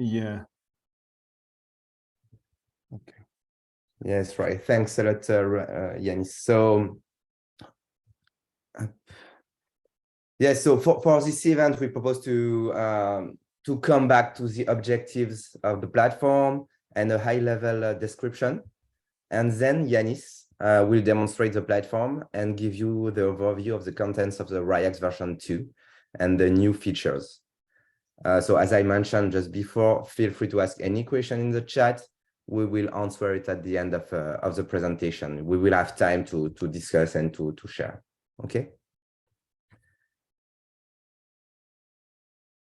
Yeah. Okay. Yes, right. Thanks a lot, Yiannis. So, yes, so for this event, we propose to come back to the objectives of the platform and a high-level description. And then Yiannis will demonstrate the platform and give you the overview of the contents of the RYAX version 2 and the new features. So as I mentioned just before, feel free to ask any question in the chat. We will answer it at the end of the presentation. We will have time to discuss and to share. Okay.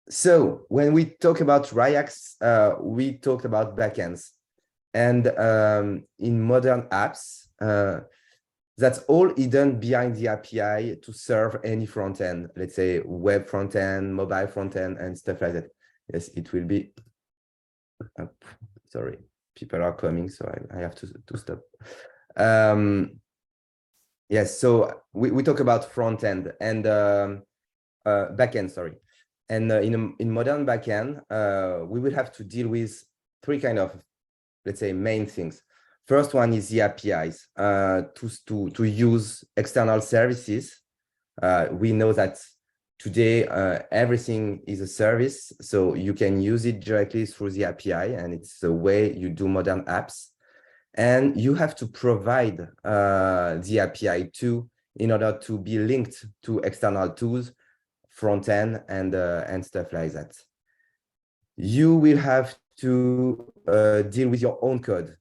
So when we talk about RYAX, we talk about backends. And in modern apps, that's all hidden behind the API to serve any front end, let's say web front end, mobile front end, and stuff like that. Yes, it will be. Sorry, people are coming, so I have to stop. Yes, so we talk about front end and backend, sorry. And in modern backend, we will have to deal with three kind of, let's say, main things. First one is the APIs to use external services. We know that today everything is a service, so you can use it directly through the API, and it's the way you do modern apps. And you have to provide the API too in order to be linked to external tools, front end, and stuff like that. You will have to deal with your own code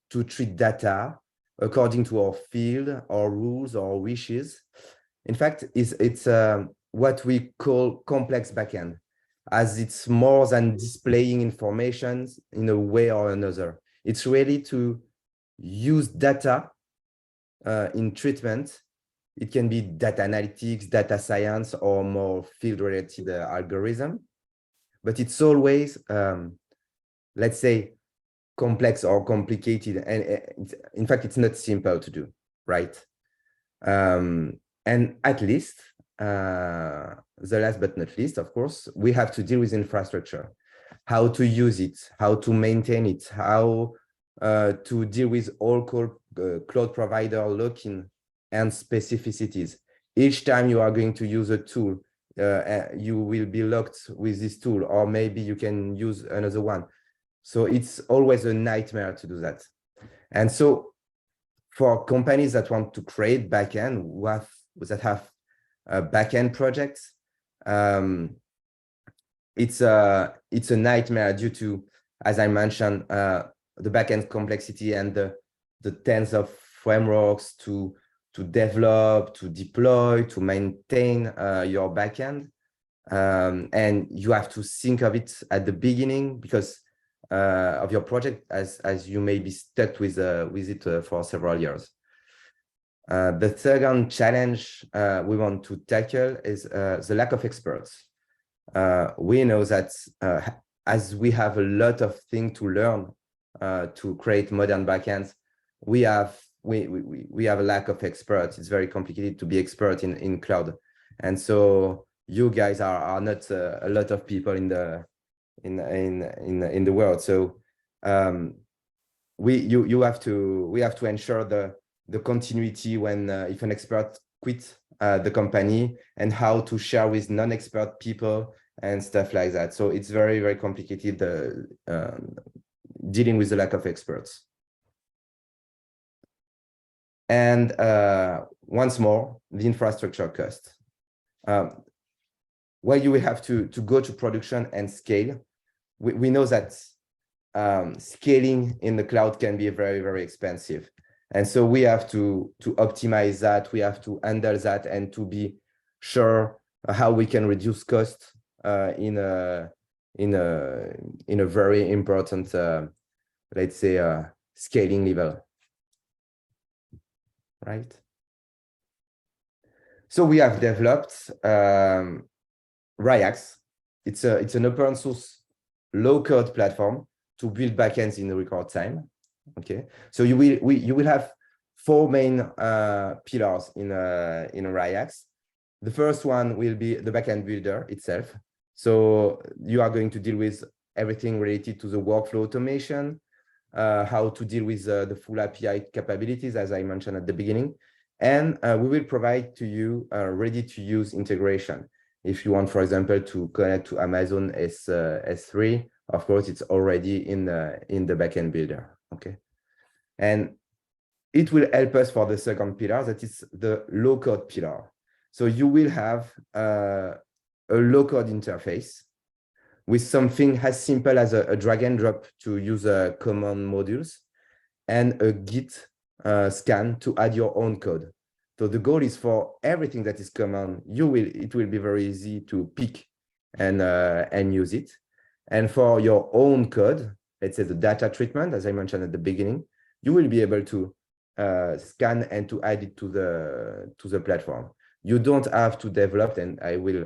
to treat data according to our field, our rules, our wishes. In fact, it's what we call complex backend, as it's more than displaying information in a way or another. It's really to use data in treatment. It can be data analytics, data science, or more field-related algorithm. But it's always, let's say, complex or complicated. And in fact, it's not simple to do, right? And at least, the last but not least, of course, we have to deal with infrastructure, how to use it, how to maintain it, how to deal with all cloud provider lock-in and specificities. Each time you are going to use a tool, you will be locked with this tool, or maybe you can use another one. So it's always a nightmare to do that. And so for companies that want to create backend, that have backend projects, it's a nightmare due to, as I mentioned, the backend complexity and the tens of frameworks to develop, to deploy, to maintain your backend. And you have to think of it at the beginning because of your project, as you may be stuck with it for several years. The second challenge we want to tackle is the lack of experts. We know that as we have a lot of things to learn to create modern backends, we have a lack of experts. It's very complicated to be expert in cloud, and so you guys are not a lot of people in the world. So we have to ensure the continuity when if an expert quits the company, and how to share with non-expert people and stuff like that. So it's very, very complicated dealing with the lack of experts. And once more, the infrastructure cost. Well, you will have to go to production and scale. We know that scaling in the cloud can be very, very expensive. And so we have to optimize that. We have to handle that and to be sure how we can reduce cost in a very important, let's say, scaling level. Right. So we have developed RYAX. It's an open source low code platform to build backends in record time. Okay, so you will have four main pillars in RYAX. The first one will be the backend builder itself. So you are going to deal with everything related to the workflow automation, how to deal with the full API capabilities, as I mentioned at the beginning. And we will provide to you ready-to-use integration. If you want, for example, to connect to Amazon S3, of course, it's already in the backend builder, okay? And it will help us for the second pillar, that is the low-code pillar. So you will have a low-code interface with something as simple as a drag and drop to use command modules and a Git scan to add your own code. So the goal is for everything that is common, it will be very easy to pick and use it. And for your own code, let's say the data treatment, as I mentioned at the beginning, you will be able to scan and to add it to the platform. You don't have to develop, and I will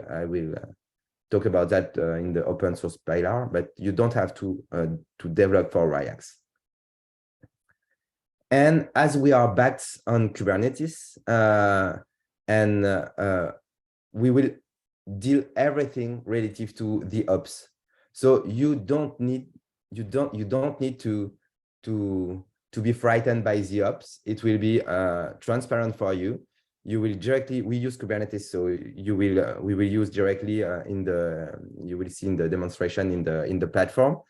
talk about that in the open source pillar, but you don't have to develop for RYAX. And as we are backed on Kubernetes, we will deal everything relative to the ops. So you don't need to be frightened by the ops. It will be transparent for you. You will directly, we use Kubernetes, so we will use directly you will see in the demonstration in the platform,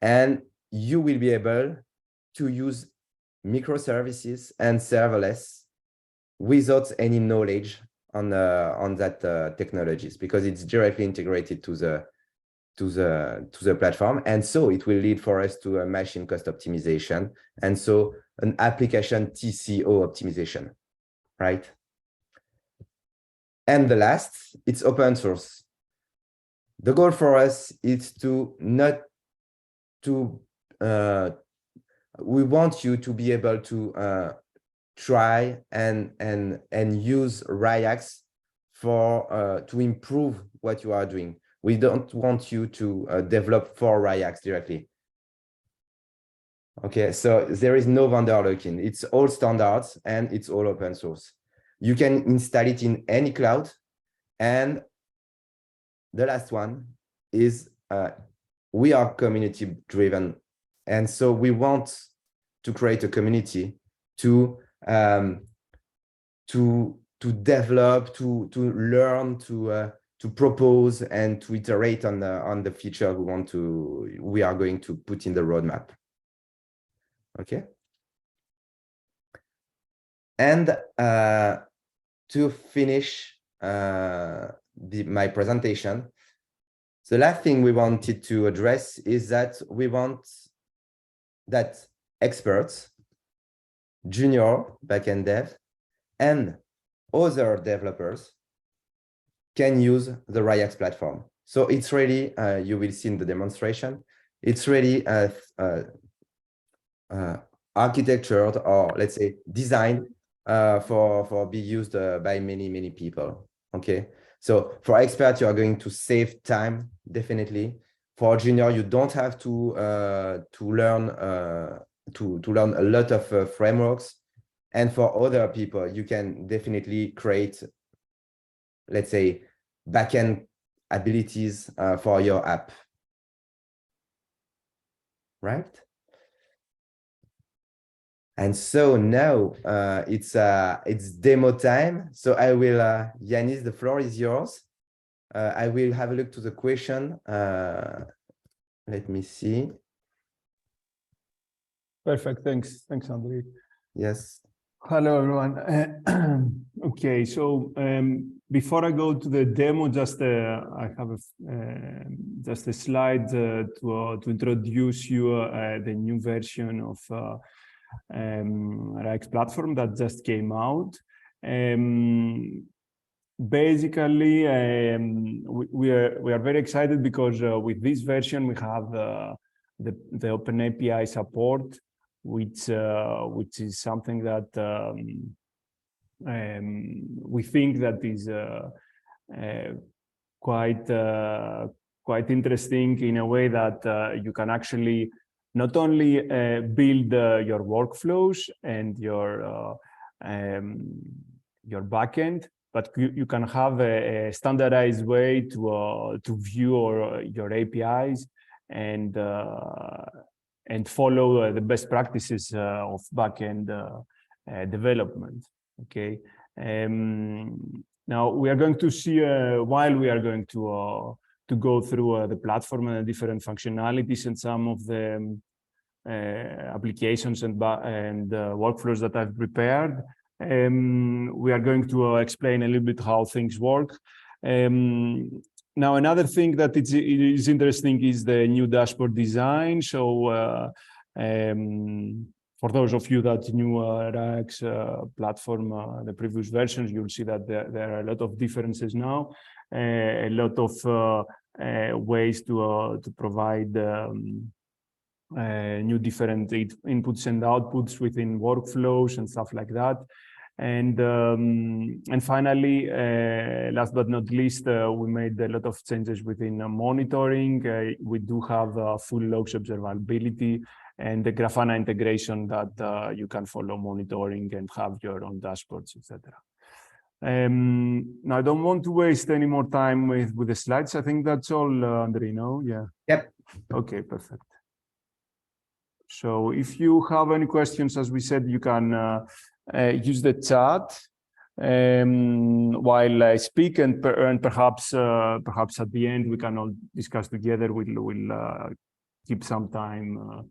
and you will be able to use microservices and serverless without any knowledge on that technologies, because it's directly integrated to the platform. And so it will lead for us to a machine cost optimization, and so an application TCO optimization, right? And the last, it's open source. The goal for us is we want you to be able to try and use RYAX to improve what you are doing. We don't want you to develop for RYAX directly. Okay, so there is no vendor lock-in. It's all standards and it's all open source. You can install it in any cloud. And the last one is we are community driven. And so we want to create a community to develop, to learn, to propose, and to iterate on the feature we are going to put in the roadmap. Okay. And to finish my presentation, the last thing we wanted to address is that we want that experts, junior backend dev, and other developers can use the RYAX platform. So it's really, you will see in the demonstration, it's really architectured, or let's say designed for be used by many people. Okay, so for experts, you are going to save time, definitely. For junior, you don't have to learn a lot of frameworks. And for other people, you can definitely create, let's say, backend abilities for your app, right? And so now it's demo time. So I will, Yiannis, the floor is yours. I will have a look to the question. Let me see. Perfect. Thanks, Andry. Yes. Hello, everyone. Okay, so before I go to the demo, just I have just a slide to introduce you the new version of RYAX platform that just came out. Basically, we are very excited because with this version we have the Open API support, which is something that we think that is quite interesting in a way that you can actually not only build your workflows and your backend, but you can have a standardized way to view your APIs follow the best practices of backend development. Okay. Now we are going to see while we are going to go through the platform and the different functionalities and some of the applications and workflows that I've prepared. We are going to explain a little bit how things work. Now, another thing that is interesting is the new dashboard design. So for those of you that knew RYAX platform, the previous versions, you'll see that there are a lot of differences now, a lot of ways to provide new different inputs and outputs within workflows and stuff like that. And finally, last but not least, we made a lot of changes within monitoring. We do have full logs observability and the Grafana integration that you can follow monitoring and have your own dashboards, etc. Now, I don't want to waste any more time with the slides. I think that's all, Andry, no? Yeah. Yep. Okay, perfect. So if you have any questions, as we said, you can use the chat while I speak, and perhaps at the end we can all discuss together. We'll keep some time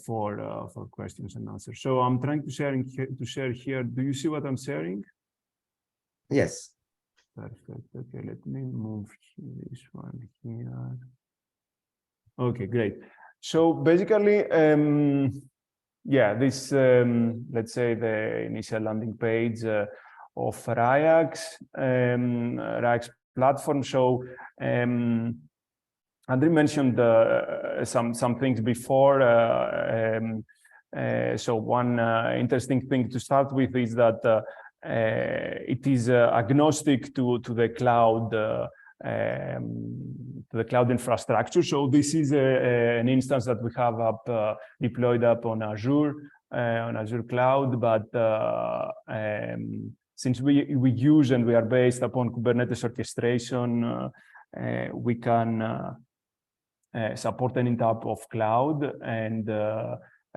for questions and answers. So I'm trying to share here. Do you see what I'm sharing? Yes. Perfect. Okay, let me move this one here. Okay, great. So basically, yeah, this, let's say the initial landing page of RYAX platform. So Andry mentioned some things before. So one interesting thing to start with is that it is agnostic to the cloud. To the cloud infrastructure. So this is an instance that we have deployed up on Azure Cloud, but since we use and we are based upon Kubernetes orchestration, we can support any type of cloud, and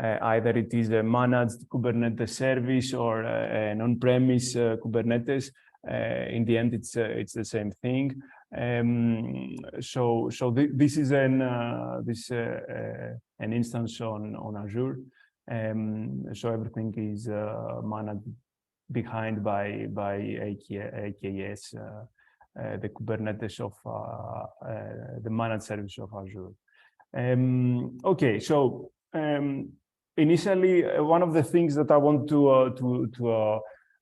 either it is a managed Kubernetes service or an on-premise Kubernetes. In the end, it's the same thing. So this is an instance on Azure. So everything is managed behind by AKS, the Kubernetes of the managed service of Azure. Okay, so initially, one of the things that I want to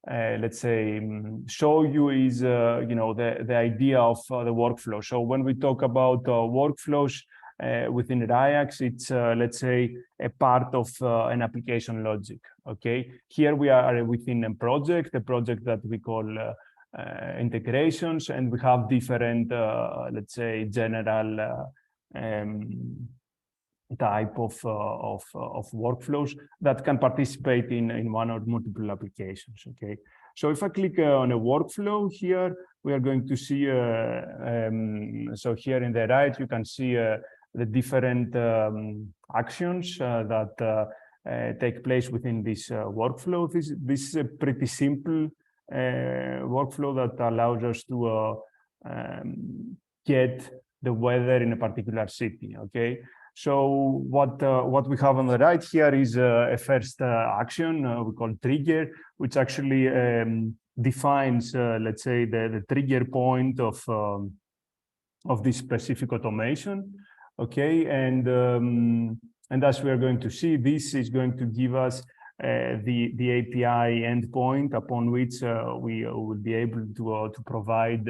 let's say show you is the idea of the workflow. So when we talk about workflows within RYAX, it's let's say a part of an application logic. Okay, here we are within a project that we call integrations, and we have different let's say general type of workflows that can participate in one or multiple applications. Okay, so if I click on a workflow here, we are going to see. So here in the right, you can see the different actions that take place within this workflow. This is a pretty simple workflow that allows us to get the weather in a particular city. Okay. So what we have on the right here is a first action we call trigger, which actually defines, let's say, the trigger point of this specific automation. Okay, and as we are going to see, this is going to give us the API endpoint upon which we will be able to provide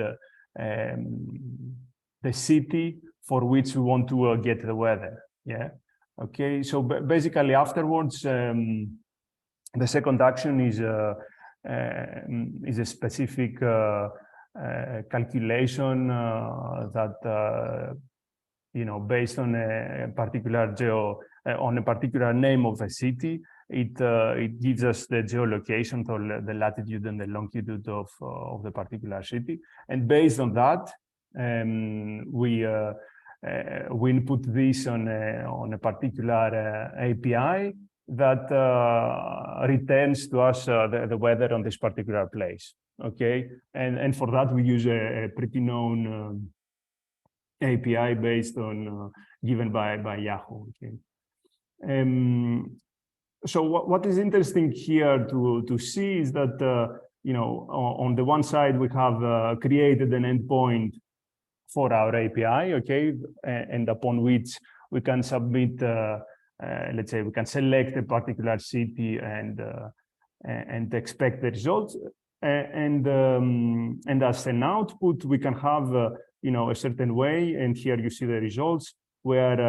the city for which we want to get the weather. Yeah. Okay. So basically, afterwards, the second action is a specific calculation that based on a particular name of a city, it gives us the geolocation, so the latitude and the longitude of the particular city, and based on that, we we input this on a particular API that returns to us the weather on this particular place. Okay, and for that we use a pretty known API based on given by Yahoo. Okay. So what is interesting here to see is that you know, on the one side we have created an endpoint for our API, okay, and upon which we can submit, let's say, we can select a particular city and expect the results. And as an output, we can have, you know, a certain way. And here you see the results where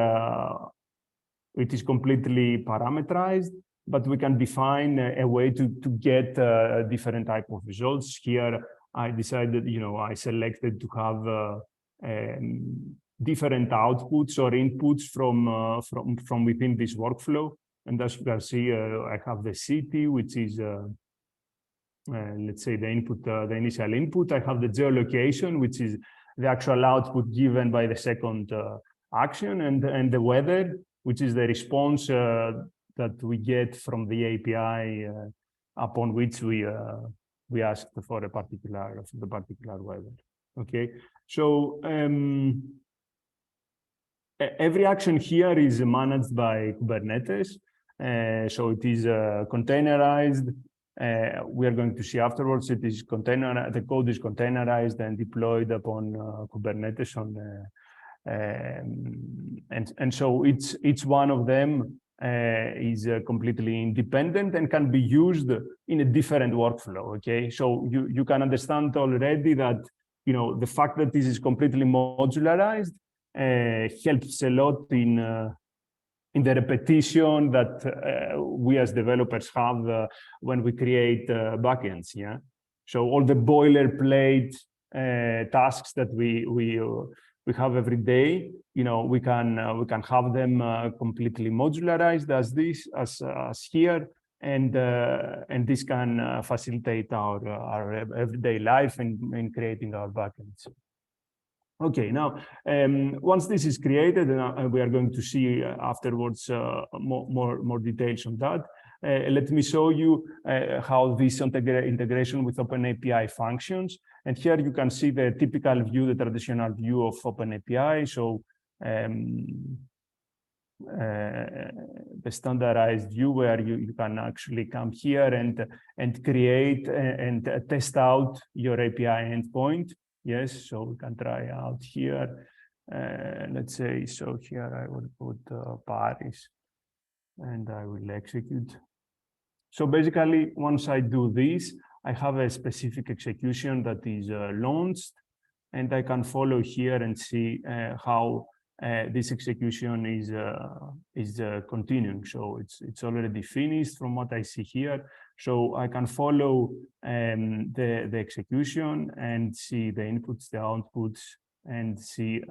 it is completely parameterized, but we can define a way to get different type of results. Here, I decided, you know, I selected to have different outputs or inputs from within this workflow. And as you can see, I have the city, which is, let's say, the input, the initial input. I have the geolocation, which is the actual output given by the second action, and the weather, which is the response that we get from the API upon which we asked for a particular weather. Okay, so every action here is managed by Kubernetes. So it is containerized. We are going to see afterwards. It is the code is containerized and deployed upon Kubernetes and so each one of them is completely independent and can be used in a different workflow. Okay, so you can understand already that, you know, the fact that this is completely modularized helps a lot in the repetition that we as developers have when we create backends. Yeah, so all the boilerplate tasks that we have every day, you know, we can have them completely modularized as here, and this can facilitate our everyday life in creating our backends. Okay, now once this is created, and we are going to see afterwards more details on that. Let me show you how this integration with OpenAPI functions. And here you can see the typical view, the traditional view of OpenAPI. So the standardized view where you can actually come here and create and test out your API endpoint. Yes, so we can try out here. Let's say, so here I will put Paris and I will execute. So basically, once I do this, I have a specific execution that is launched, and I can follow here and see how this execution is continuing. So it's already finished from what I see here. So I can follow the execution and see the inputs, the outputs, and see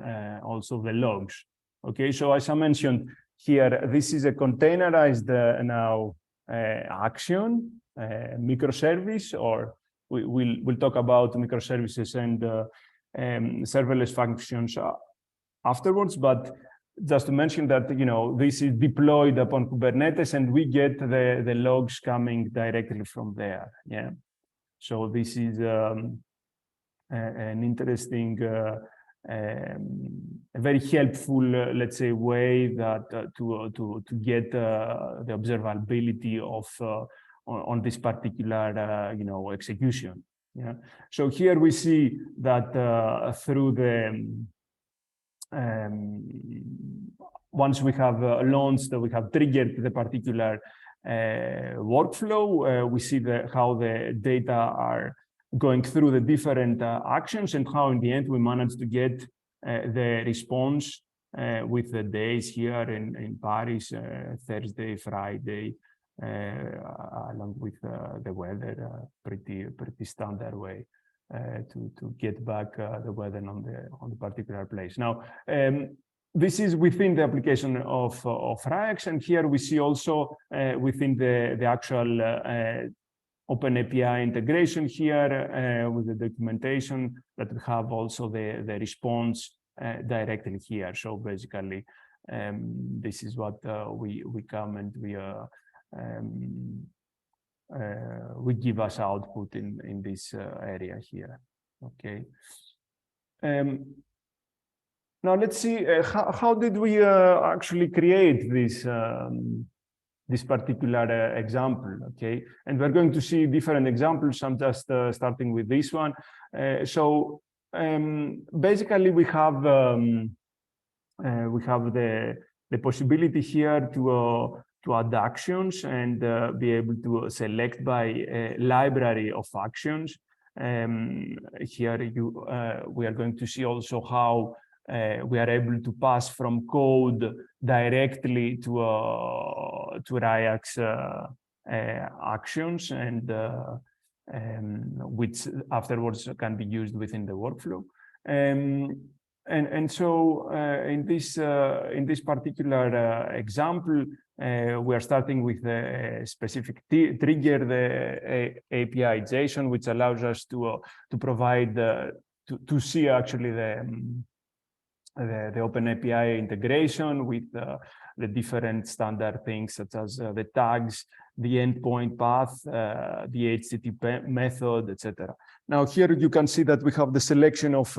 also the logs. Okay, so as I mentioned here, this is a containerized now action, microservice, or we'll talk about microservices and serverless functions afterwards, but just to mention that, you know, this is deployed upon Kubernetes and we get the logs coming directly from there. Yeah, so this is an interesting, a very helpful, let's say, way that to get the observability of on this particular you know, execution. Yeah, so here we see that through the once we have launched, we have triggered the particular workflow, we see how the data are going through the different actions and how in the end we manage to get the response with the days here in Paris, Thursday, Friday, along with the weather, pretty standard way to get back the weather on the particular place. Now, this is within the application of RYAX, and here we see also within the actual OpenAPI integration here with the documentation that we have also the response directly here. So basically, this is what we come and we give us output in this area here. Okay. Now let's see how did we actually create this particular example. Okay, and we're going to see different examples. I'm just starting with this one. So basically, we have the possibility here to add actions and be able to select by a library of actions. Here we are going to see also how we are able to pass from code directly to RYAX actions, and which afterwards can be used within the workflow. And so in this particular example, we are starting with a specific trigger, the API JSON, which allows us to provide to see actually the Open API integration with the different standard things such as the tags, the endpoint path, the HTTP method, etc. Now here you can see that we have the selection of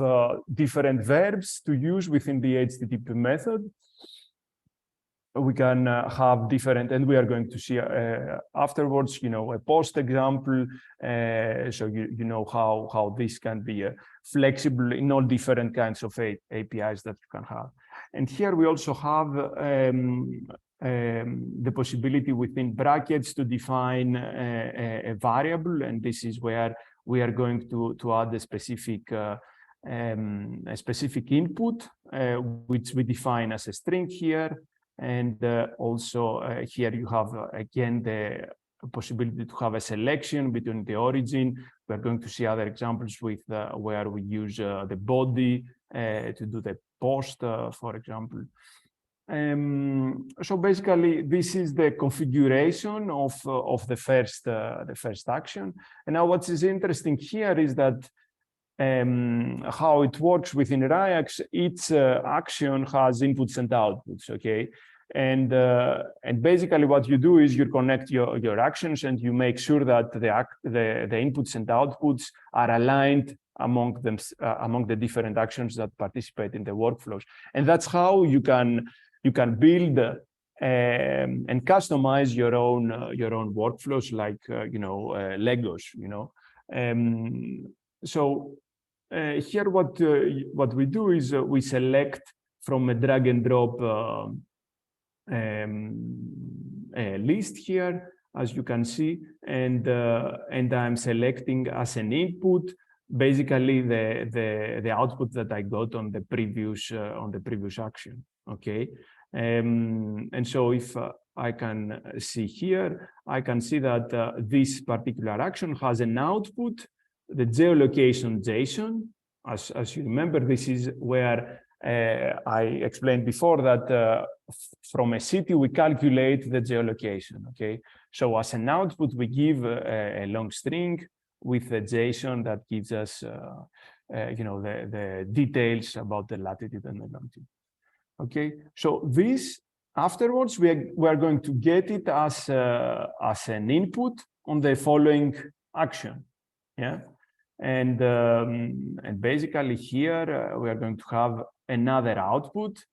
different verbs to use within the HTTP method. We can have different, and we are going to see afterwards, a post example, so you know how this can be flexible in all different kinds of APIs that you can have. And here we also have the possibility within brackets to define a variable, and this is where we are going to add a specific input, which we define as a string here. And also here you have again the possibility to have a selection between the origin. We're going to see other examples with where we use the body to do the post, for example. So basically, this is the configuration of the first action. And now, what is interesting here is that how it works within RYAX. Each action has inputs and outputs. Okay. And basically what you do is you connect your actions and you make sure that the inputs and outputs are aligned among the different actions that participate in the workflows. And that's how you can build and customize your own workflows, like Legos. So here what we do is we select from a drag and drop list here, as you can see, and I'm selecting as an input basically the output that I got on the previous action. Okay, and so if I can see here, I can see that this particular action has an output, the geolocation JSON. As you remember, this is where I explained before that from a city we calculate the geolocation. Okay, so as an output we give a long string with a JSON that gives us the details about the latitude and the longitude. Okay, so this afterwards we are going to get it as an input on the following action. Yeah, and basically here we are going to have another output,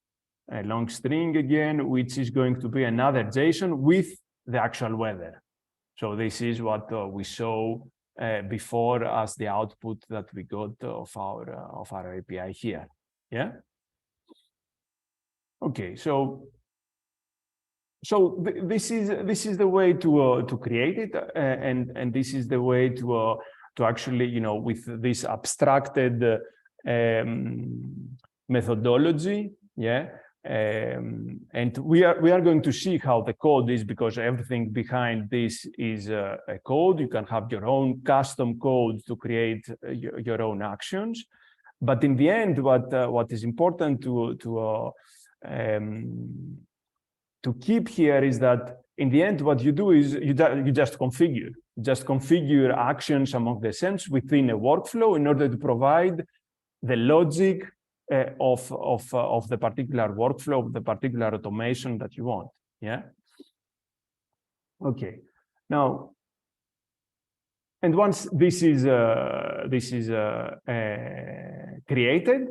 a long string again, which is going to be another JSON with the actual weather. So this is what we saw before as the output that we got of our API here. Yeah. Okay. So this is the way to create it, and this is the way to actually with this abstracted methodology. Yeah. And we are going to see how the code is, because everything behind this is a code. You can have your own custom code to create your own actions. But in the end, what is important to keep here is that in the end, what you do is you just configure actions among the stems within a workflow in order to provide the logic of the particular workflow, of the particular automation that you want. Yeah. Okay. Now, and once this is created,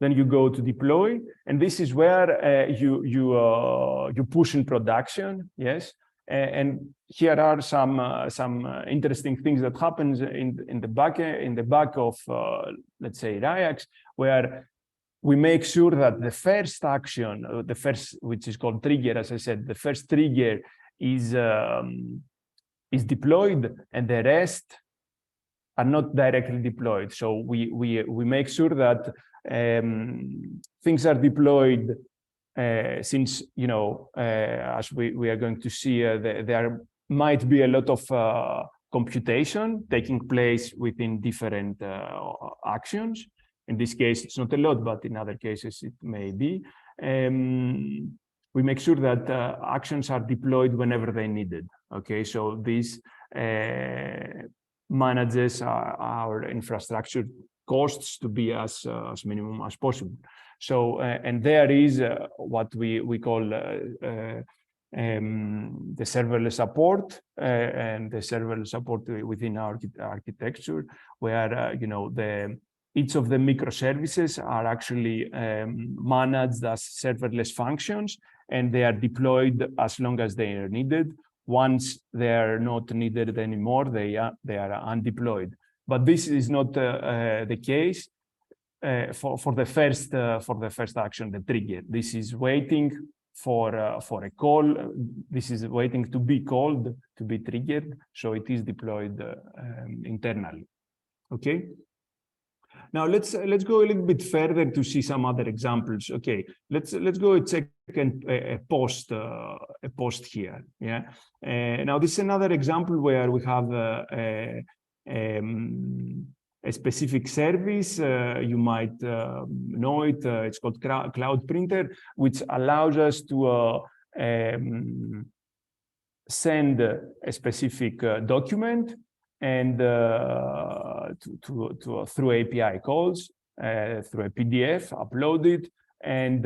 then you go to deploy, and this is where you push in production. Yes. And here are some interesting things that happens in the back of let's say RYAX, where we make sure that the first action, which is called trigger, as I said, the first trigger is deployed, and the rest are not directly deployed. So we make sure that things are deployed. Since, you know, as we are going to see, there might be a lot of computation taking place within different actions. In this case, it's not a lot, but in other cases, it may be. We make sure that actions are deployed whenever they're needed. Okay, so this manages our infrastructure costs to be as minimum as possible. So, and there is what we call the serverless support, and the serverless support within our architecture, where you know, each of the microservices are actually managed as serverless functions, and they are deployed as long as they are needed. Once they are not needed anymore, they are undeployed. But this is not the case for the first action, the trigger. This is waiting for a call. This is waiting to be called, to be triggered. So it is deployed internally. Okay. Now let's go a little bit further to see some other examples. Okay, let's go a second a post here. Yeah. Now this is another example where we have a specific service. You might know it. It's called Cloud Printer, which allows us to send a specific document and through API calls, through a PDF, upload it, and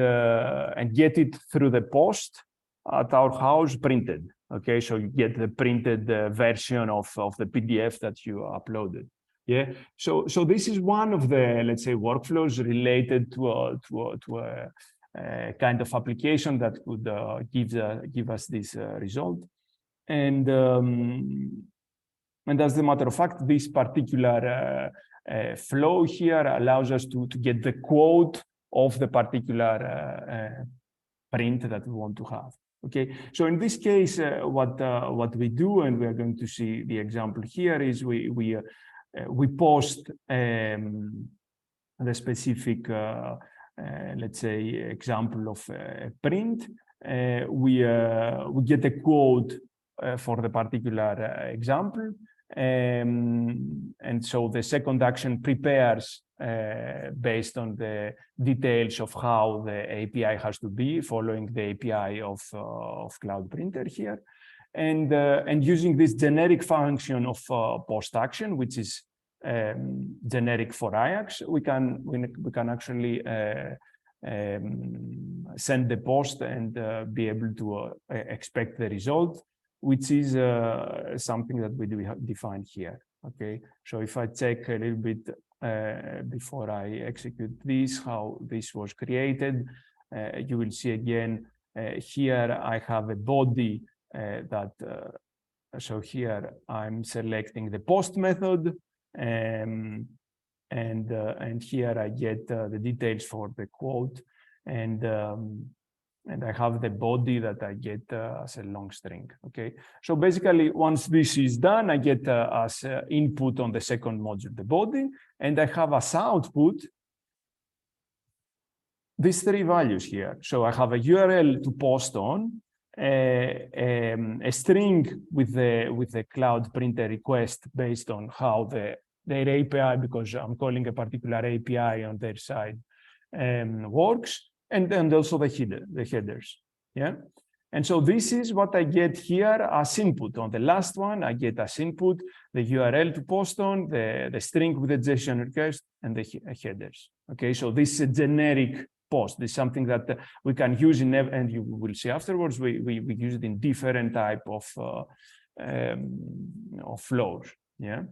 get it through the post at our house printed. Okay, so you get the printed version of the PDF that you uploaded. Yeah, so this is one of the, let's say, workflows related to a kind of application that could give us this result. And as a matter of fact, this particular flow here allows us to get the quote of the particular print that we want to have. Okay, so in this case, what we do, and we are going to see the example here, is we post the specific, let's say, example of a print. We get a quote for the particular example. And so the second action prepares based on the details of how the API has to be, following the API of Cloud Printer here, and using this generic function of post action, which is generic for RYAX, we can actually send the post and be able to expect the result, which is something that we do define here. Okay, so if I check a little bit before I execute this, how this was created, you will see again here I have a body so here I'm selecting the post method, and here I get the details for the quote, and I have the body that I get as a long string. Okay, so basically once this is done, I get as input on the second module the body, and I have as output these three values here. So I have a URL to post on, a string with the Cloud Printer request based on how their API, because I'm calling a particular API on their side, works. And also the headers, yeah. And so this is what I get here as input. On the last one, I get as input the URL to post on, the string with the JSON request, and the headers. Okay, so this is a generic post. This is something that we can use in, and you will see afterwards, we use it in different type of flows. Yeah.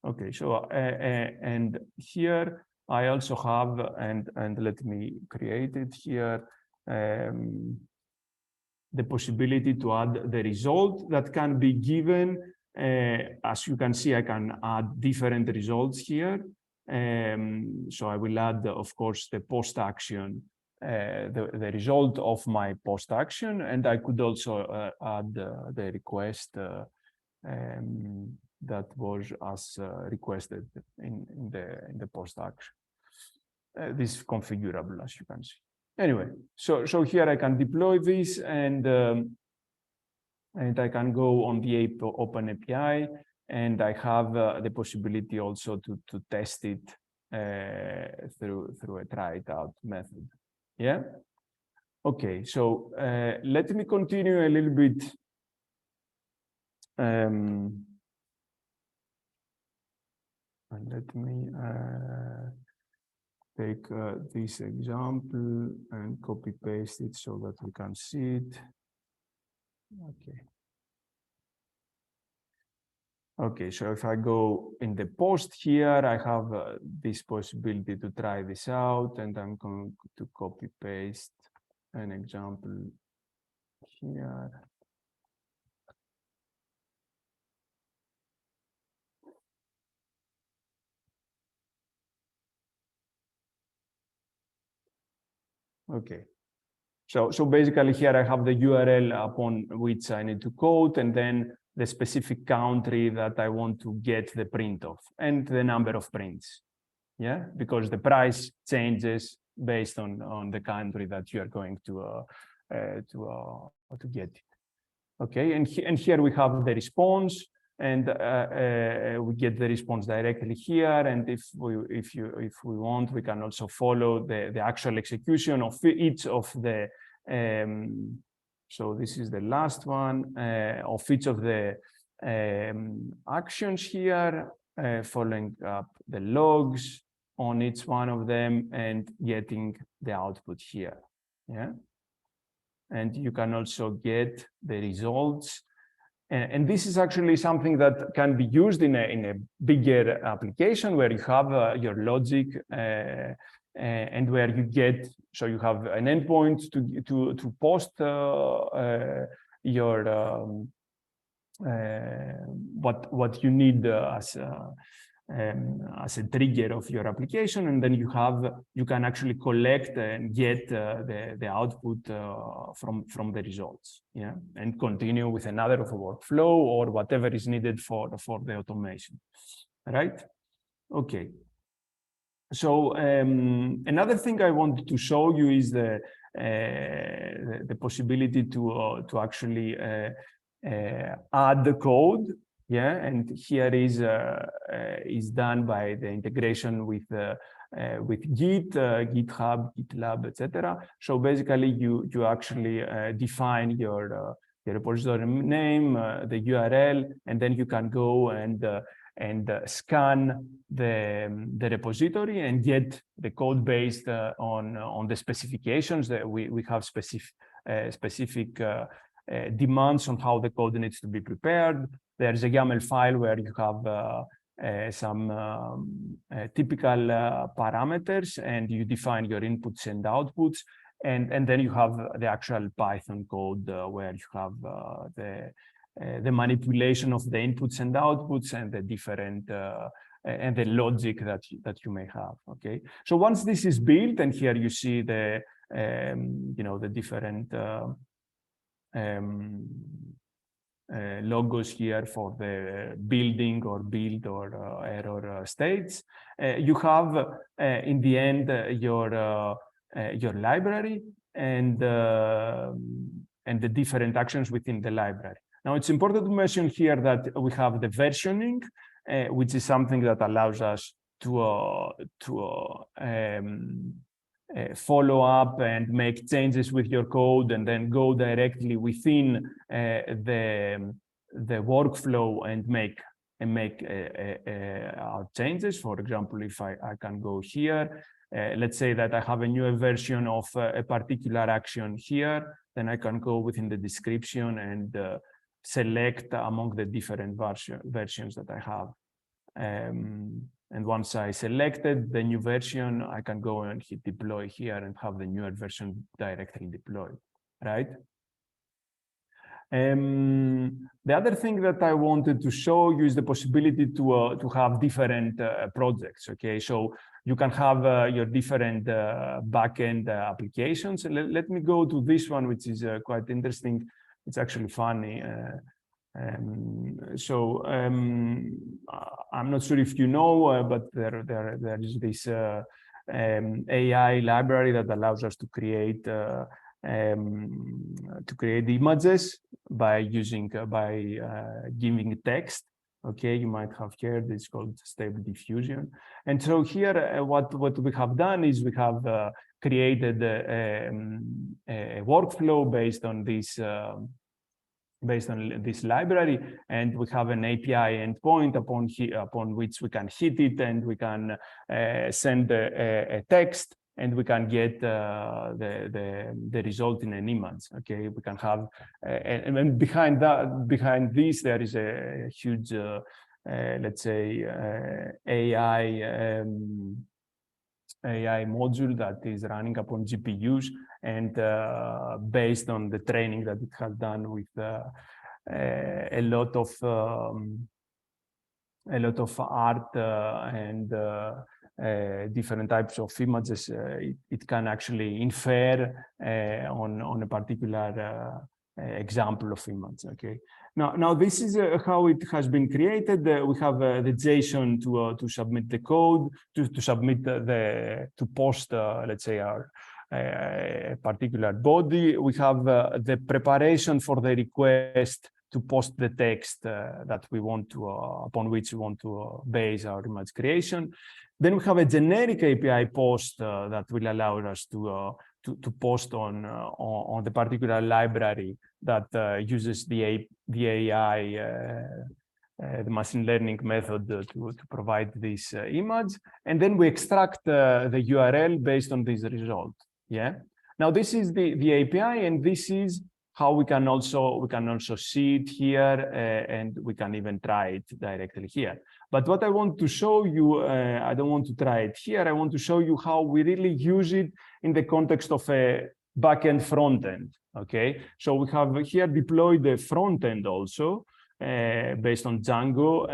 Okay, so and here I also have, and let me create it here, the possibility to add the result that can be given. As you can see, I can add different results here. So I will add, of course, the post action, the result of my post action, and I could also add the request that was as requested in the post action. This is configurable, as you can see. Anyway, so here I can deploy this, and I can go on the Open API, and I have the possibility also to test it through a try it out method. Yeah. Okay. So let me continue a little bit. And let me take this example and copy paste it so that we can see it. Okay. Okay, so if I go in the post here, I have this possibility to try this out, and I'm going to copy paste an example here. Okay. So basically here I have the URL upon which I need to code, and then the specific country that I want to get the print of, and the number of prints. Yeah, because the price changes based on the country that you are going to get it. Okay, and here we have the response, and we get the response directly here. And if we want, we can also follow the actual execution of each of the. So this is the last one of each of the actions here, following up the logs on each one of them and getting the output here. Yeah. And you can also get the results. And this is actually something that can be used in a bigger application where you have your logic and where you get, so you have an endpoint to post your what you need as a trigger of your application, and then you can actually collect and get the output from the results, yeah, and continue with another workflow or whatever is needed for the automation, right? Okay. So another thing I wanted to show you is the possibility to actually add the code. Yeah, and here is done by the integration with Git, GitHub, GitLab, etc. So basically, you actually define your repository name, the URL, and then you can go and scan the repository and get the code based on the specifications that we have specific demands on how the code needs to be prepared. There's a YAML file where you have some typical parameters, and you define your inputs and outputs, and then you have the actual Python code where you have the manipulation of the inputs and outputs and the different and the logic that you may have. Okay, so once this is built, and here you see the the different logos here for the building or build or error states. You have in the end your library and the different actions within the library. Now it's important to mention here that we have the versioning, which is something that allows us to follow up and make changes with your code, and then go directly within the workflow and make our changes. For example, if I can go here, let's say that I have a newer version of a particular action here, then I can go within the description and select among the different versions that I have. And once I selected the new version, I can go and hit deploy here and have the newer version directly deployed, right? The other thing that I wanted to show you is the possibility to have different projects. Okay, so you can have your different backend applications. Let me go to this one, which is quite interesting. It's actually funny. I'm not sure if you know, but there is this AI library that allows us to create images by giving text. Okay, you might have heard it's called stable diffusion. And so here, what we have done is we have created a workflow based on this library, and we have an API endpoint upon which we can hit it, and we can send a text, and we can get the result in an image. Okay, we can have, and behind this there is a huge, let's say, AI module that is running upon GPUs, and based on the training that it has done with a lot of art and different types of images, it can actually infer on a particular example of image. Okay. Now this is how it has been created. We have the JSON to submit the code, to submit to post, let's say, our particular body. We have the preparation for the request to post the text that we want to, upon which we want to base our image creation. Then we have a generic API post that will allow us to post on the particular library that uses the AI, the machine learning method to provide this image. And then we extract the URL based on this result. Yeah. Now this is the API, and this is how we can also see it here, and we can even try it directly here. But what I want to show you, I don't want to try it here. I want to show you how we really use it in the context of a backend frontend. Okay, so we have here deployed the frontend also based on Django,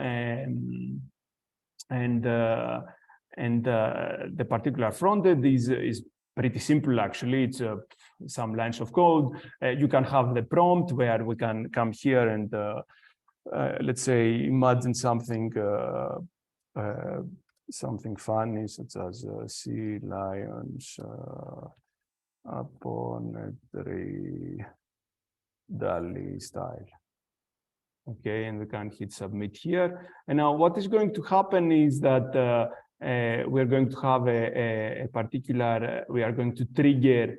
and the particular frontend is pretty simple, actually. It's some lines of code. You can have the prompt where we can come here and let's say imagine something funny, such as sea lions upon a tree, Dali style. Okay, and we can hit submit here. And now what is going to happen is that we're going to have a particular, we are going to trigger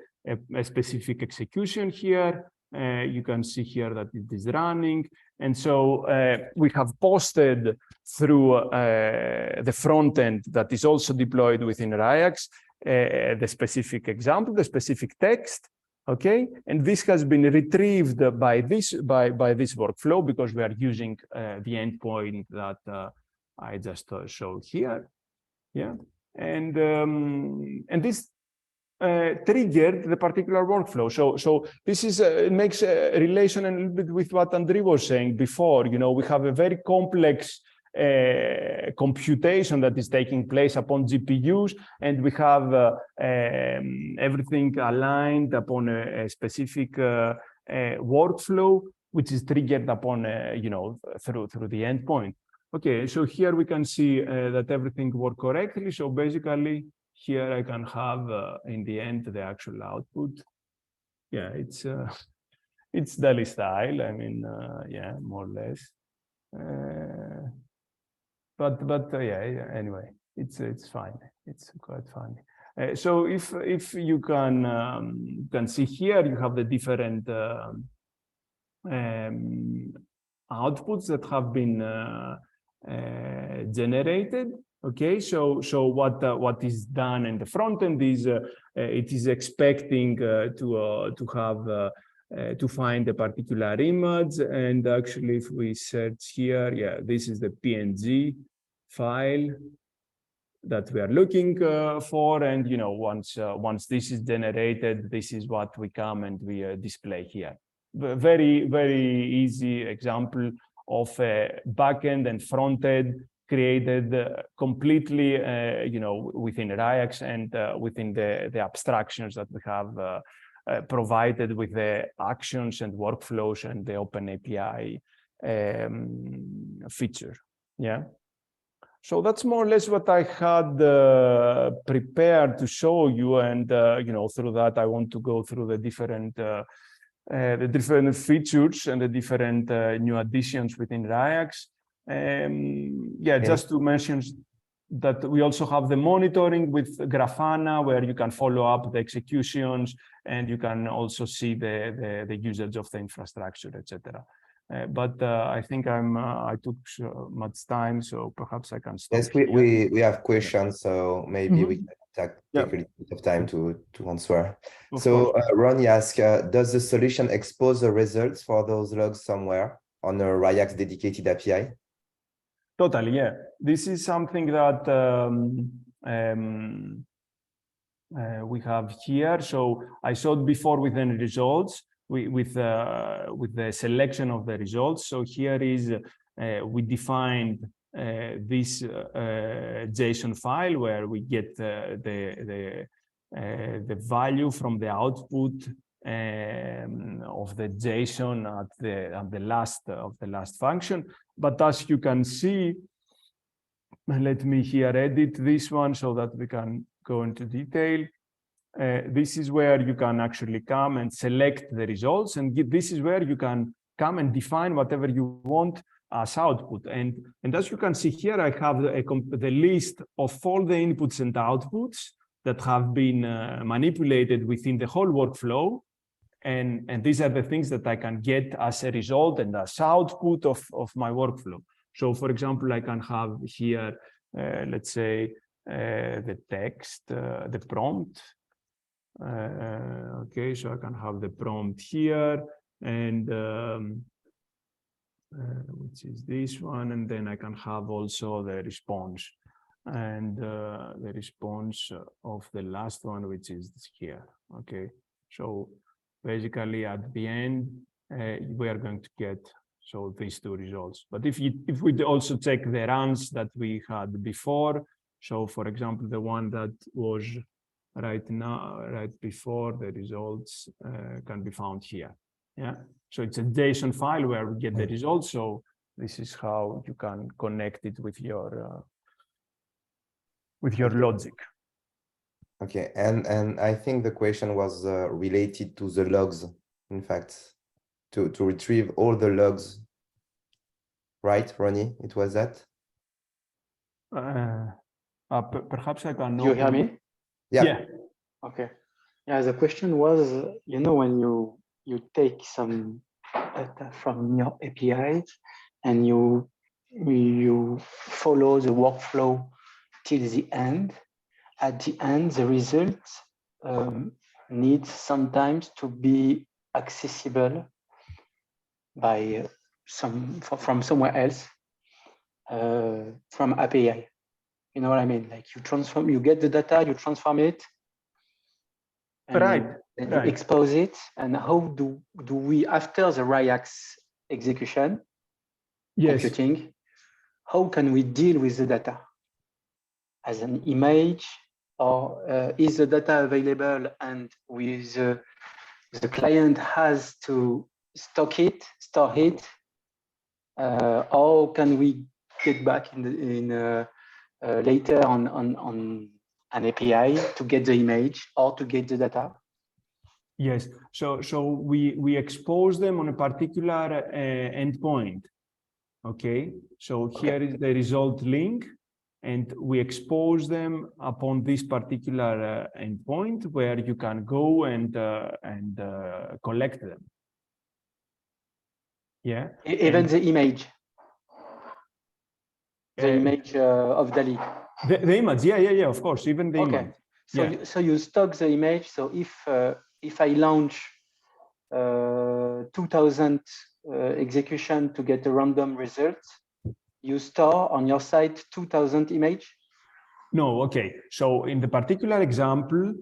a specific execution here. You can see here that it is running. And so we have posted through the front end that is also deployed within RYAX, the specific example, the specific text. Okay, and this has been retrieved by this workflow, because we are using the endpoint that I just showed here. Yeah, and this triggered the particular workflow. So this is it makes a relation a little bit with what Andry was saying before. You know, we have a very complex computation that is taking place upon GPUs, and we have everything aligned upon a specific workflow, which is triggered upon you know, through the endpoint. Okay, so here we can see that everything worked correctly. So basically, here I can have in the end the actual output. Yeah, it's Dali style. I mean, yeah, more or less. But yeah, anyway, it's fine. It's quite funny. So if you can see here, you have the different outputs that have been generated. Okay, so what is done in the front end is it is expecting to find a particular image, and actually if we search here, yeah, this is the PNG file that we are looking for, and once this is generated, this is what we come and we display here. Very easy example of a backend and front end created completely within RYAX and within the abstractions that we have provided with the actions and workflows and the open API feature. Yeah. So that's more or less what I had prepared to show you, and through that I want to go through the different features and the different new additions within RYAX. Yeah, just to mention that we also have the monitoring with Grafana, where you can follow up the executions, and you can also see the usage of the infrastructure, etc. But I think I took much time, so perhaps I can stop. Yes, we have questions, so maybe we can take a little bit of time to answer. So Ronnie asks, does the solution expose the results for those logs somewhere on a RYAX dedicated API? Totally, yeah. This is something that we have here. So I showed before with the results, with the selection of the results. So here is we defined this JSON file where we get the value from the output of the JSON at the last function. But as you can see, let me here edit this one so that we can go into detail. This is where you can actually come and select the results, and this is where you can come and define whatever you want as output. And as you can see here, I have the list of all the inputs and outputs that have been manipulated within the whole workflow. And these are the things that I can get as a result and as output of my workflow. So for example, I can have here, let's say, the text, the prompt. Okay, so I can have the prompt here, and which is this one, and then I can have also the response, and the response of the last one, which is here. Okay, so basically at the end we are going to get these two results. But if we also check the runs that we had before, so for example the one that was right before, the results can be found here. Yeah, so it's a JSON file where we get the results. So this is how you can connect it with your logic. Okay, and I think the question was related to the logs, in fact, to retrieve all the logs, right, Ronnie? It was that? Perhaps I can. Do you hear me? Yeah. Okay. Yeah, the question was, when you take some data from your API and you follow the workflow till the end. At the end, the results needs sometimes to be accessible by from somewhere else, from API. You know what I mean? Like you get the data, you transform it, and then you expose it. And how do we, after the RYAX execution, computing, how can we deal with the data? As an image, or is the data available and with the client has to store it, or can we get back later on an API to get the image or to get the data? Yes, so we expose them on a particular endpoint. Okay, so here is the result link, and we expose them upon this particular endpoint where you can go and collect them. Yeah. Even the image. The image of DALL-E. The image, yeah, of course, even the image. So yeah. so you stock the image. So if I launch 2000 execution to get a random result, you store on your site 2000 image? No, okay. So in the particular example,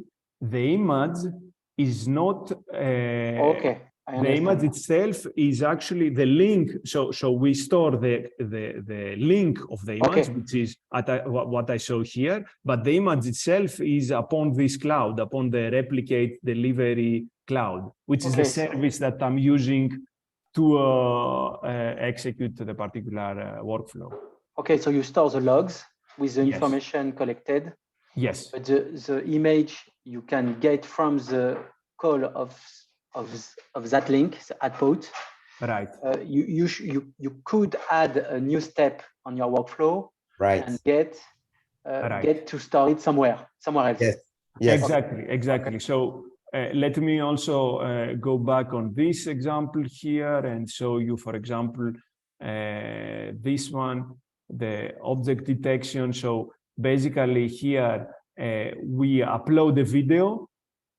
the image is not Okay. the image itself is actually the link. So we store the link of the image, which is what I show here, but the image itself is upon this cloud, upon the replicate delivery cloud, which is the service that I'm using to execute the particular workflow. Okay, so you store the logs with the information collected. Yes. But the image you can get from the call of that link, the output. Right. You could add a new step on your workflow. Right. And get to store it somewhere else. Yes. Yes. Exactly. So let me also go back on this example here and show you, for example, this one, the object detection. So basically here we upload the video,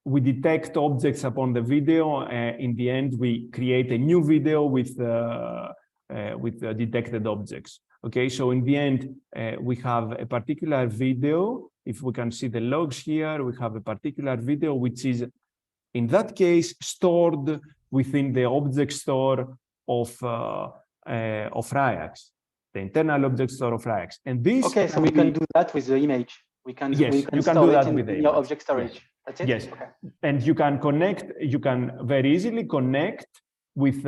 we detect objects upon the video. In the end, we create a new video with detected objects. Okay, so in the end, we have a particular video. If we can see the logs here, we have a particular video which is, in that case, stored within the object store of RYAX, the internal object store of RYAX. And this. Okay, so we can do that with the image. You can do that with the your object storage. Yes. That's it? Yes. Okay. And you can very easily connect with,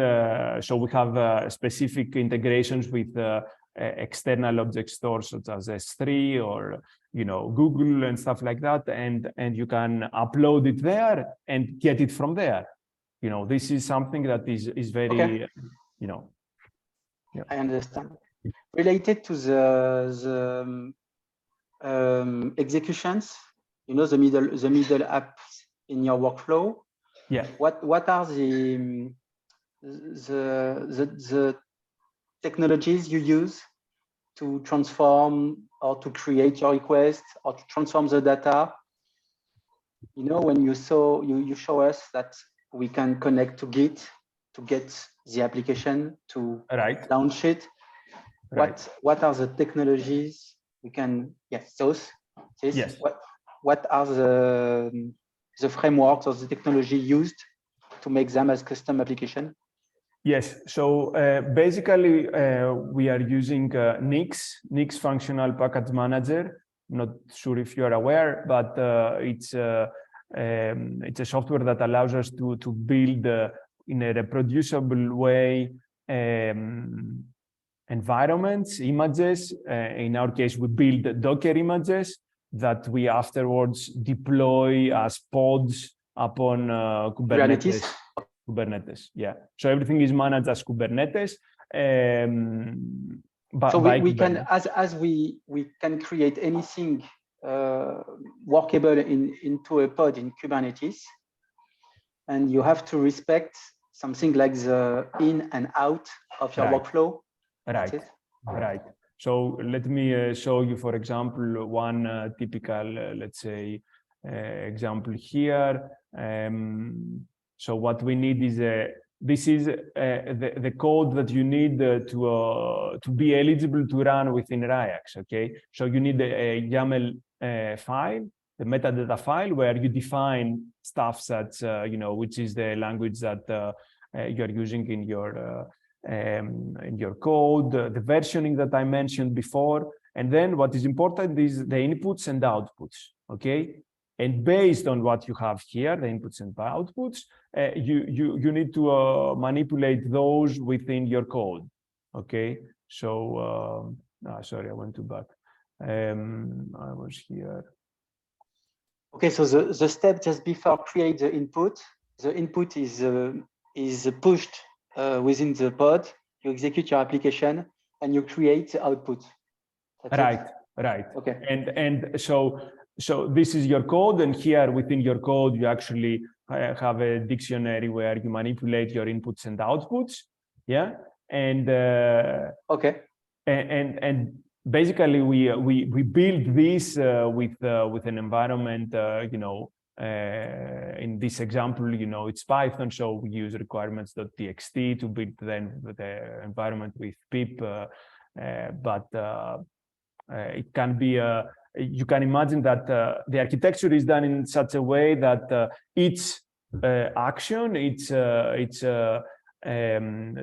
so we have specific integrations with external object stores such as S3 or, Google and stuff like that. And you can upload it there and get it from there. This is something that is very, Yeah. I understand. Related to the executions, the middle apps in your workflow. Yeah. What are the technologies you use to transform or to create your request or to transform the data? When you show us that we can connect to Git to get the application to launch it. Right. What are the technologies we can? Yes. Yes. What are the frameworks or the technology used to make them as custom application? Yes. So basically, we are using Nix Functional Package Manager. I'm not sure if you are aware, but it's a software that allows us to build in a reproducible way environments, images. In our case, we build Docker images that we afterwards deploy as pods upon Kubernetes. Yeah. So everything is managed as Kubernetes. So we can, as we can create anything workable into a pod in Kubernetes, and you have to respect something like the in and out of your workflow. Right. So let me show you, for example, one typical, let's say, example here. So what we need is this is the code that you need to be eligible to run within RYAX. Okay, so you need a YAML file, the metadata file, where you define stuff such, which is the language that you are using in your code, the versioning that I mentioned before, and then what is important is the inputs and outputs. Okay. And based on what you have here, the inputs and outputs, you need to manipulate those within your code. Okay, so sorry, I went too back. I was here. Okay, so the step just before create the input is pushed within the pod. You execute your application and you create the output. That's right. Right. Okay. And so this is your code, and here within your code, you actually have a dictionary where you manipulate your inputs and outputs. Yeah. And okay. And basically we build this with an environment, you know, in this example, you know, it's Python, so we use requirements.txt to build then the environment with pip, but it can be you can imagine that the architecture is done in such a way that each action, it's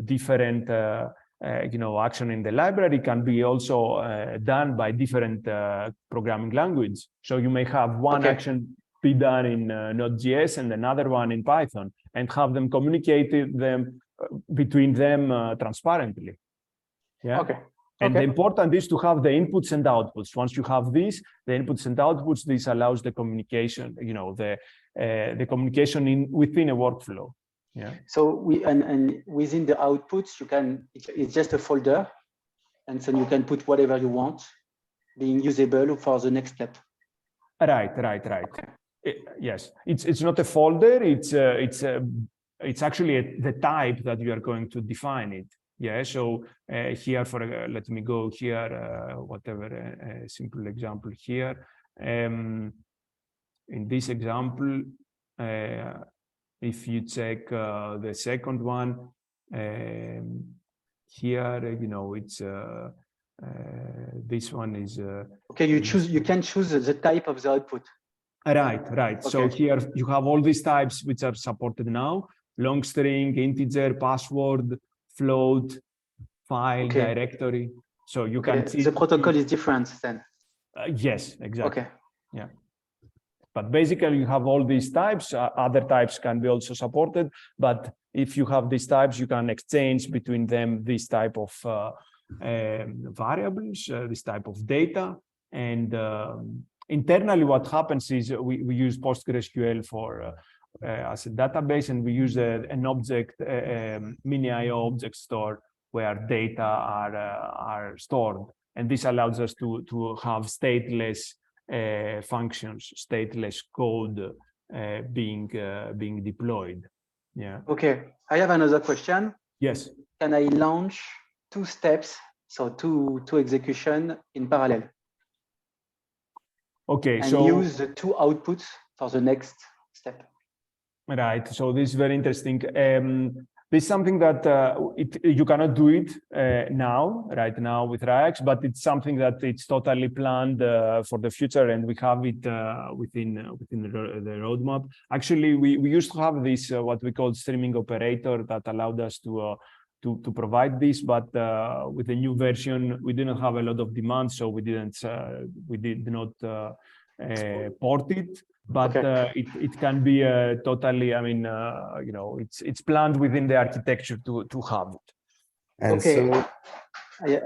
different you know, action in the library can be also done by different programming language. So you may have one action be done in Node.js and another one in Python, and have them communicated between them transparently. Yeah. Okay. And the important is to have the inputs and outputs. Once you have this, the inputs and outputs, this allows the communication, you know, the communication within a workflow. Yeah. So and within the outputs, you can, it's just a folder, and so you can put whatever you want, being usable for the next step. Right. Okay. Yes, it's not a folder. It's actually the type that you are going to define it. Yeah. So here, let me go here. Whatever a simple example here. In this example. If you check the second one, here, you know, it's this one is okay. You can choose the type of the output. Right. Okay. So here you have all these types which are supported now: long string, integer, password, float, file, directory. So you can see the protocol is different then. Yes, exactly. Okay. Yeah. But basically, you have all these types. Other types can be also supported. But if you have these types, you can exchange between them this type of variables, this type of data. And internally, what happens is we use PostgreSQL for as a database, and we use an object, mini IO object store where data are stored. And this allows us to have stateless functions, stateless code being deployed. Yeah. Okay. I have another question. Yes. Can I launch two steps, so two execution in parallel? Okay. And so use the two outputs for the next step. Right. So this is very interesting. This is something that you cannot do it right now with RYAX, but it's something that it's totally planned for the future, and we have it within the roadmap. Actually, we used to have this what we call streaming operator that allowed us to provide this, but with the new version, we didn't have a lot of demand, so we did not port it. But it can be totally, I mean, you know, it's planned within the architecture to have it. And so,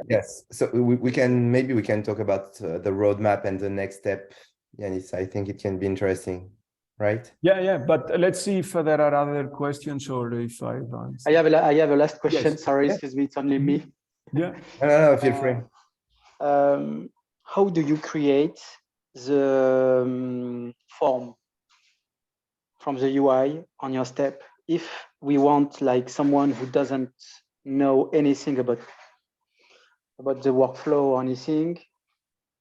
yes, so we can talk about the roadmap and the next step. Yiannis, I think it can be interesting, right? Yeah. But let's see if there are other questions, or if I've answered. I have a last question. Yes. Sorry, excuse me, it's only me. Yeah. No, feel free. How do you create the form from the UI on your step if we want like someone who doesn't know anything about the workflow or anything,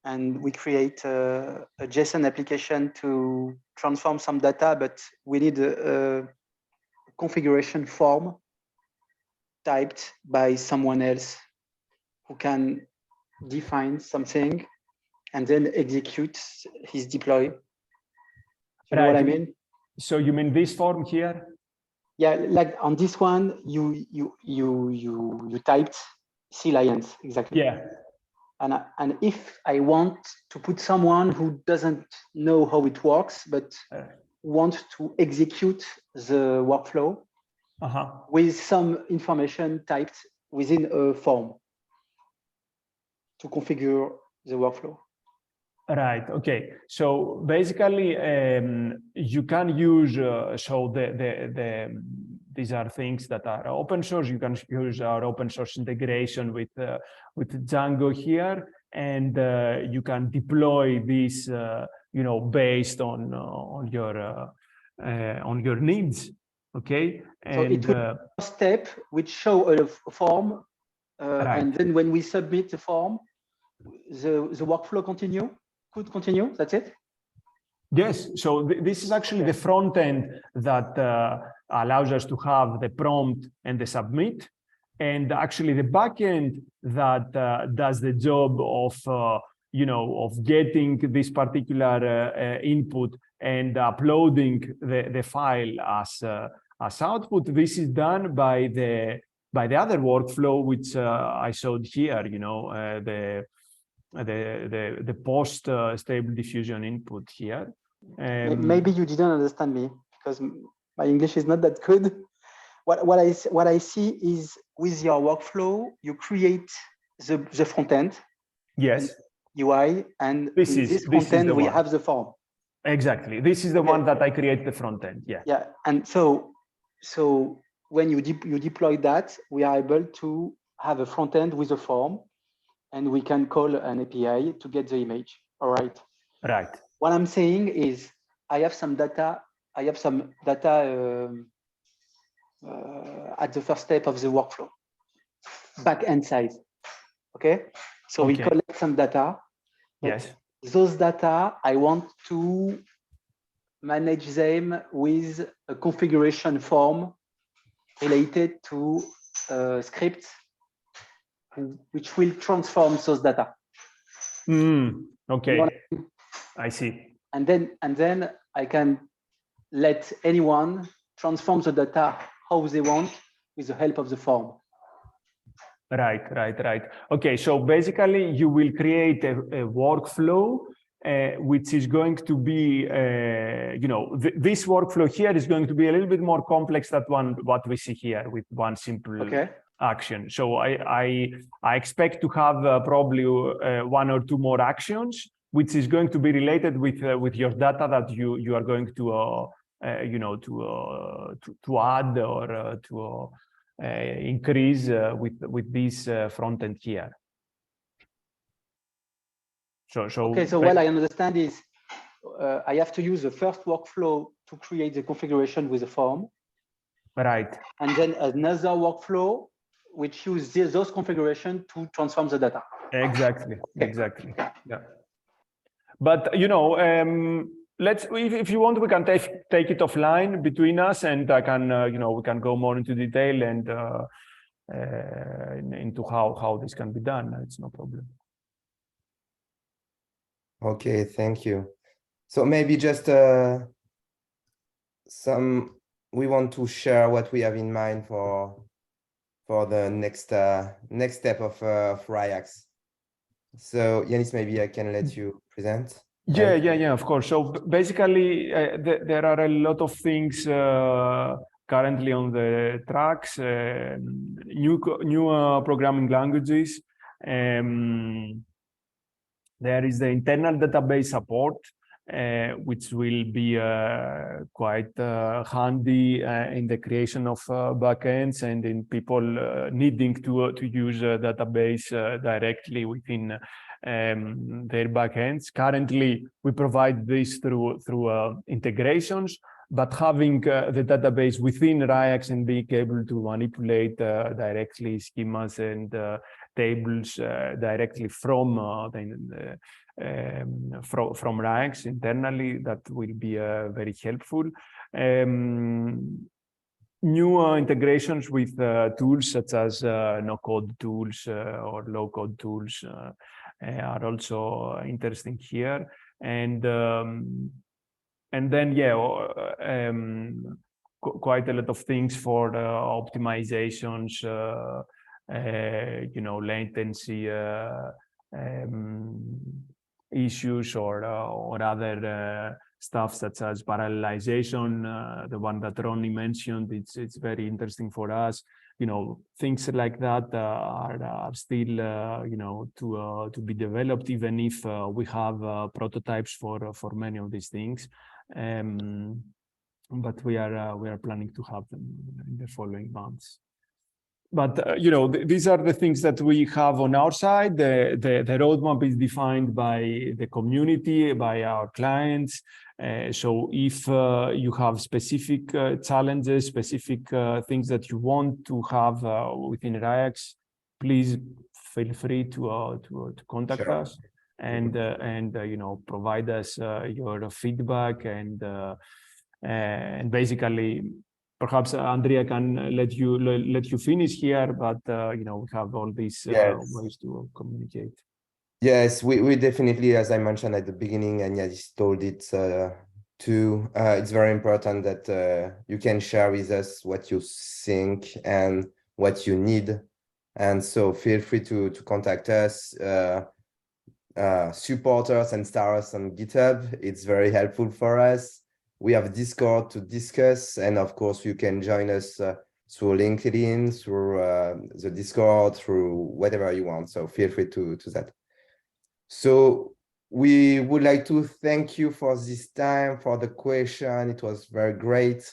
and we create a JSON application to transform some data, but we need a configuration form typed by someone else who can define something and then execute his deploy. You know what I mean? So you mean this form here? Yeah, like on this one, you typed C Lions, exactly. Yeah. And if I want to put someone who doesn't know how it works, but want to execute the workflow with some information typed within a form to configure the workflow. Right. Okay. So basically, you can use these are things that are open source. You can use our open source integration with Django here, and you can deploy this, based on your needs. Okay, So and it will be a step which show a form, right. and then when we submit the form, the workflow could continue. That's it. Yes, so this is actually the front end that allows us to have the prompt and the submit, and actually the back end that does the job of of getting this particular input and uploading the file as output. This is done by the other workflow which I showed here. The post stable diffusion input here. Maybe you didn't understand me because my English is not that good. What I see is with your workflow, you create the front end, yes, UI, and in this front end we have the form. Exactly, this is the one that I create the front end. Yeah. Yeah, and so when you deploy that, we are able to have a front end with a form, and we can call an API to get the image. All right. Right. What I'm saying is I have some data. I have some data at the first step of the workflow, back-end side. Okay. So we collect some data. Yes. Those data, I want to manage them with a configuration form related to scripts which will transform those data. Okay, I see. And then I can let anyone transform the data how they want with the help of the form. Right. Okay, so basically you will create a workflow which is going to be, this workflow here is going to be a little bit more complex than what we see here with one simple action. So I expect to have probably one or two more actions, which is going to be related with your data that you are going to to add or to increase with this front end here. So what I understand is I have to use the first workflow to create the configuration with the form. Right. And then another workflow which uses those configuration to transform the data. Exactly. Yeah. But let's, if you want, we can take it offline between us, and I can we can go more into detail and into how this can be done. It's no problem. Okay, thank you. So maybe just we want to share what we have in mind for the next step of RYAX. So Yiannis, maybe I can let you present. Yeah, of course. So basically, there are a lot of things currently on the tracks, new programming languages. There is the internal database support, which will be quite handy in the creation of backends and in people needing to use a database directly within their backends. Currently, we provide this through integrations, but having the database within RYAX and being able to manipulate directly schemas and tables directly from from RYAX internally, that will be very helpful. New integrations with tools such as no-code tools or low-code tools are also interesting here, and then quite a lot of things for optimizations, latency issues or other stuff such as parallelization, the one that Ronnie mentioned. It's very interesting for us. Things like that are still to be developed, even if we have prototypes for many of these things. But we are planning to have them in the following months. but you know, these are the things that we have on our side. The roadmap is defined by the community, by our clients. So if you have specific challenges, specific things that you want to have within RYAX, please feel free to contact Sure. us and you know, provide us your feedback and basically. Perhaps Andrea can let you finish here, but you know, we have all these ways to communicate. Yes, we definitely, as I mentioned at the beginning, and Yiannis told it too, it's very important that you can share with us what you think and what you need. And so feel free to contact us, support us and star us on GitHub. It's very helpful for us. We have Discord to discuss, and of course you can join us through LinkedIn, through the Discord, through whatever you want. So feel free to that. So we would like to thank you for this time, for the question. It was very great.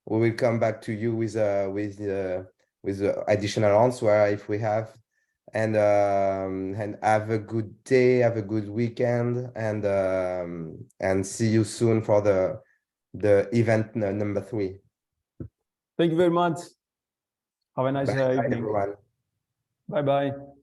We will come back to you with additional answer if we have. And have a good day, have a good weekend, and see you soon for the event number 3. Thank you very much. Have a nice Bye, evening. everyone. Bye-bye.